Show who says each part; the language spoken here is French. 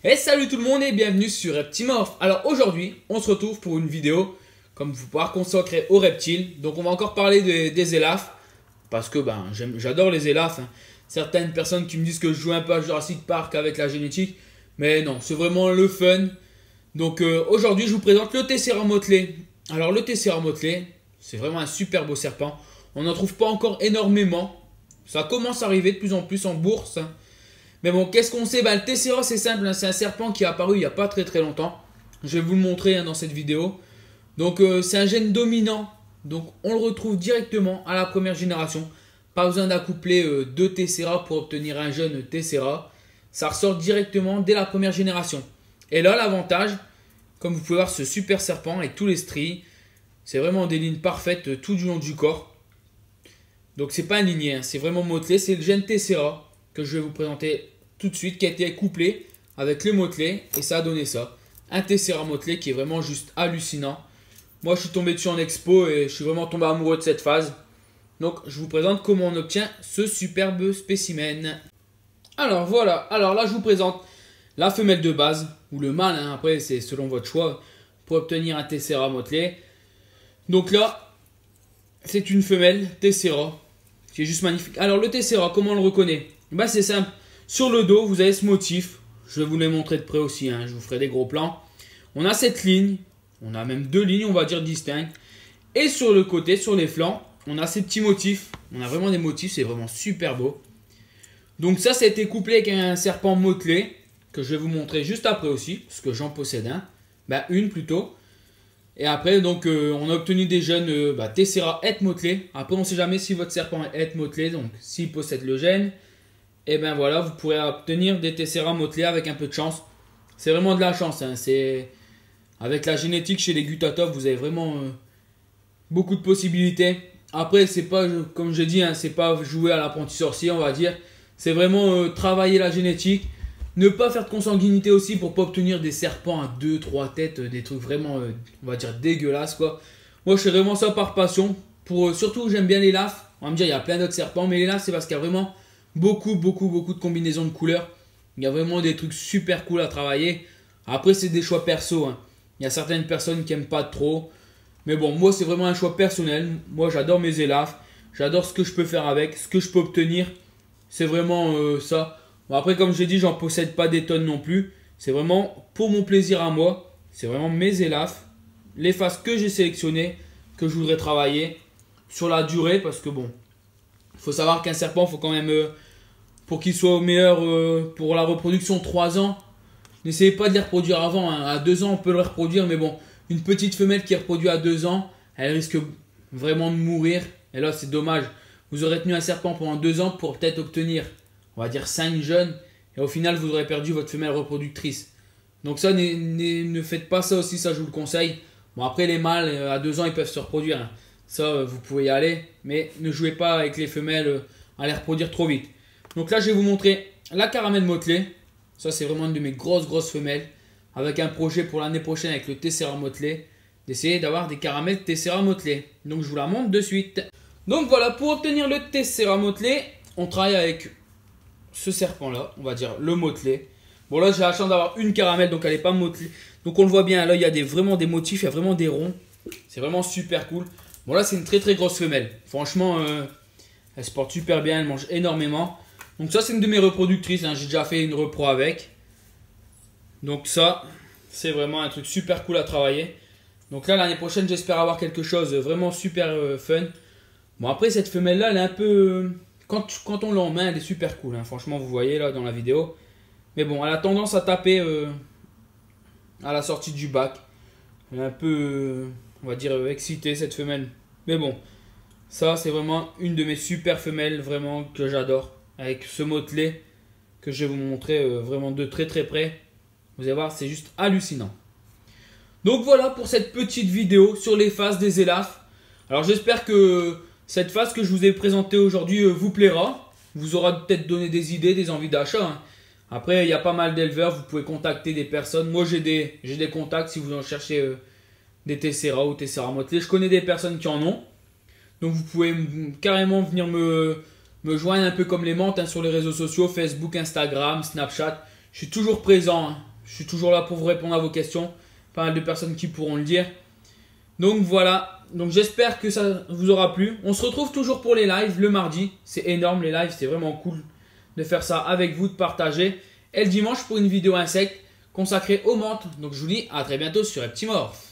Speaker 1: Et salut tout le monde et bienvenue sur Reptimorph. Alors aujourd'hui, on se retrouve pour une vidéo, comme vous pouvez consacrer aux reptiles. Donc on va encore parler des élafs, parce que j'adore les élafs. Certaines personnes qui me disent que je joue un peu à Jurassic Park avec la génétique, mais non, c'est vraiment le fun. Donc aujourd'hui, je vous présente le Tessera motelé. Alors le Tessera motelé, c'est vraiment un super beau serpent. On n'en trouve pas encore énormément. Ça commence à arriver de plus en plus en bourse. Mais bon, qu'est-ce qu'on sait? Le Tessera, c'est simple, c'est un serpent qui est apparu il n'y a pas très longtemps. Je vais vous le montrer dans cette vidéo. Donc c'est un gène dominant. Donc on le retrouve directement à la première génération. Pas besoin d'accoupler deux Tessera pour obtenir un jeune Tessera. Ça ressort directement dès la première génération. Et là, l'avantage, comme vous pouvez voir, ce super serpent avec tous les stries, c'est vraiment des lignes parfaites tout du long du corps. Donc c'est pas un ligné, c'est vraiment motelé. C'est le gène Tessera que je vais vous présenter tout de suite, qui a été couplé avec le motelé, et ça a donné ça. Un Tessera motelé qui est vraiment juste hallucinant. Moi je suis tombé dessus en expo et je suis vraiment tombé amoureux de cette phase. Donc je vous présente comment on obtient ce superbe spécimen. Alors voilà, alors là je vous présente la femelle de base, ou le mâle, après c'est selon votre choix, pour obtenir un Tessera motelé. Donc là, c'est une femelle Tessera, qui est juste magnifique. Alors le Tessera, comment on le reconnaît? C'est simple. Sur le dos, vous avez ce motif. Je vais vous les montrer de près aussi. Je vous ferai des gros plans. On a cette ligne. On a même deux lignes, on va dire, distinctes. Et sur le côté, sur les flancs, on a ces petits motifs. On a vraiment des motifs. C'est vraiment super beau. Donc ça a été couplé avec un serpent motelé, que je vais vous montrer juste après aussi, parce que j'en possède un. Une plutôt. Et après, donc, on a obtenu des jeunes Tessera het motelé. Après, on ne sait jamais si votre serpent est het motelé. Donc, s'il possède le gène, et voilà, vous pourrez obtenir des Tessera motelés avec un peu de chance. C'est vraiment de la chance. C'est avec la génétique chez les Gutatov, vous avez vraiment beaucoup de possibilités. Après, c'est pas, comme j'ai dit, c'est pas jouer à l'apprenti sorcier, on va dire. C'est vraiment travailler la génétique. Ne pas faire de consanguinité aussi pour pas obtenir des serpents à 2-3 têtes, des trucs vraiment, on va dire, dégueulasses quoi. Moi, je fais vraiment ça par passion. Surtout, j'aime bien les lafs. On va me dire, il y a plein d'autres serpents, mais les lafs, c'est parce qu'il y a vraiment beaucoup de combinaisons de couleurs. Il y a vraiment des trucs super cool à travailler. Après, c'est des choix perso. Il y a certaines personnes qui n'aiment pas trop. Mais bon, moi, c'est vraiment un choix personnel. Moi, j'adore mes élafs. J'adore ce que je peux faire avec, ce que je peux obtenir. C'est vraiment ça. Bon, après, comme j'ai dit, j'en possède pas des tonnes non plus. C'est vraiment pour mon plaisir à moi. C'est vraiment mes élafs. Les phases que j'ai sélectionnées, que je voudrais travailler sur la durée. Parce que bon, il faut savoir qu'un serpent, il faut quand même, pour qu'il soit au meilleur pour la reproduction, 3 ans. N'essayez pas de les reproduire avant. À 2 ans, on peut le reproduire. Mais bon, une petite femelle qui est reproduite à 2 ans, elle risque vraiment de mourir. Et là, c'est dommage. Vous aurez tenu un serpent pendant 2 ans pour peut-être obtenir, on va dire, 5 jeunes. Et au final, vous aurez perdu votre femelle reproductrice. Donc ça, ne faites pas ça aussi. Ça, je vous le conseille. Bon, après, les mâles, à 2 ans, ils peuvent se reproduire. Ça, vous pouvez y aller. Mais ne jouez pas avec les femelles à les reproduire trop vite. Donc là, je vais vous montrer la caramel motelée. Ça, c'est vraiment une de mes grosses femelles. Avec un projet pour l'année prochaine avec le Tessera motelé. D'essayer d'avoir des caramels Tessera motelés. Donc, je vous la montre de suite. Donc voilà, pour obtenir le Tessera motelé, on travaille avec ce serpent-là. On va dire le motelé. Bon, là, j'ai la chance d'avoir une caramel, donc elle n'est pas motelée. Donc, on le voit bien. Là, il y a vraiment des motifs. Il y a vraiment des ronds. C'est vraiment super cool. Bon, là, c'est une très grosse femelle. Franchement, elle se porte super bien. Elle mange énormément. Donc, ça, c'est une de mes reproductrices. J'ai déjà fait une repro avec. Donc, ça, c'est vraiment un truc super cool à travailler. Donc, là, l'année prochaine, j'espère avoir quelque chose vraiment super fun. Bon, après, cette femelle-là, elle est un peu. Quand on l'a en main, elle est super cool. Franchement, vous voyez là dans la vidéo. Mais bon, elle a tendance à taper à la sortie du bac. Elle est un peu. On va dire excité cette femelle. Mais bon, ça c'est vraiment une de mes super femelles vraiment que j'adore. Avec ce motelé que je vais vous montrer vraiment de très près. Vous allez voir, c'est juste hallucinant. Donc voilà pour cette petite vidéo sur les phases des élafs. Alors j'espère que cette phase que je vous ai présentée aujourd'hui vous plaira. Vous aura peut-être donné des idées, des envies d'achat. Après, il y a pas mal d'éleveurs, vous pouvez contacter des personnes. Moi j'ai des contacts si vous en cherchez des Tessera ou Tessera motelés. Je connais des personnes qui en ont. Donc vous pouvez carrément venir me joindre un peu comme les menthes sur les réseaux sociaux, Facebook, Instagram, Snapchat. Je suis toujours présent. Je suis toujours là pour vous répondre à vos questions. Pas mal de personnes qui pourront le dire. Donc voilà. Donc j'espère que ça vous aura plu. On se retrouve toujours pour les lives le mardi. C'est énorme les lives. C'est vraiment cool de faire ça avec vous, de partager. Et le dimanche pour une vidéo insecte consacrée aux menthes. Donc je vous dis à très bientôt sur Reptimorph.